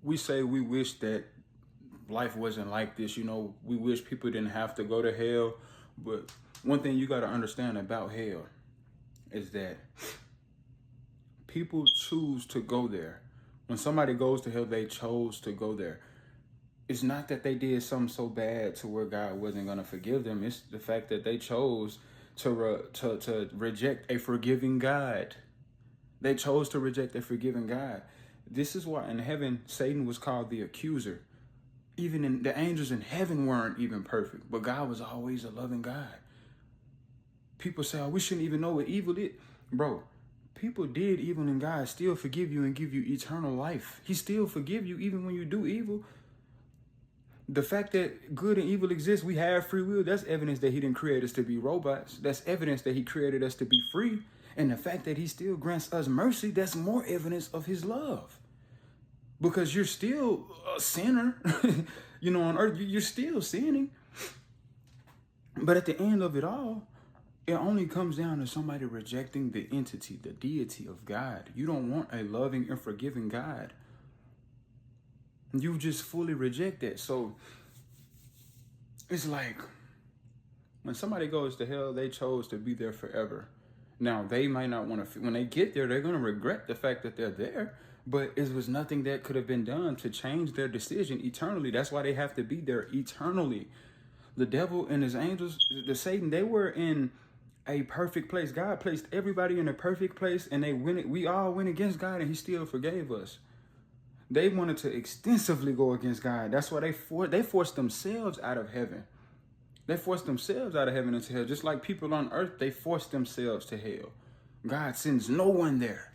we say we wish that life wasn't like this. You know, we wish people didn't have to go to hell. But one thing you got to understand about hell is that people choose to go there. When somebody goes to hell, they chose to go there. It's not that they did something so bad to where God wasn't going to forgive them. It's the fact that they chose to reject a forgiving God. They chose to reject a forgiving God. This is why in heaven, Satan was called the accuser. Even in the angels in heaven weren't even perfect, but God was always a loving God. People say, oh, we shouldn't even know what evil is. Bro, people did evil and God still forgive you and give you eternal life. He still forgive you even when you do evil. The fact that good and evil exists, we have free will, that's evidence that he didn't create us to be robots. That's evidence that he created us to be free. And the fact that he still grants us mercy, that's more evidence of his love. Because you're still a sinner. You know, on earth, you're still sinning. But at the end of it all, it only comes down to somebody rejecting the entity, the deity of God. You don't want a loving and forgiving God. You just fully reject that. So it's like when somebody goes to hell, they chose to be there forever. Now, they might not want to, when they get there, they're going to regret the fact that they're there. But it was nothing that could have been done to change their decision eternally. That's why they have to be there eternally. The devil and his angels, the Satan, they were in a perfect place. God placed everybody in a perfect place, and we all went against God, and he still forgave us. They wanted to extensively go against God. That's why they forced themselves out of heaven. They forced themselves out of heaven into hell. Just like people on earth, they forced themselves to hell. God sends no one there.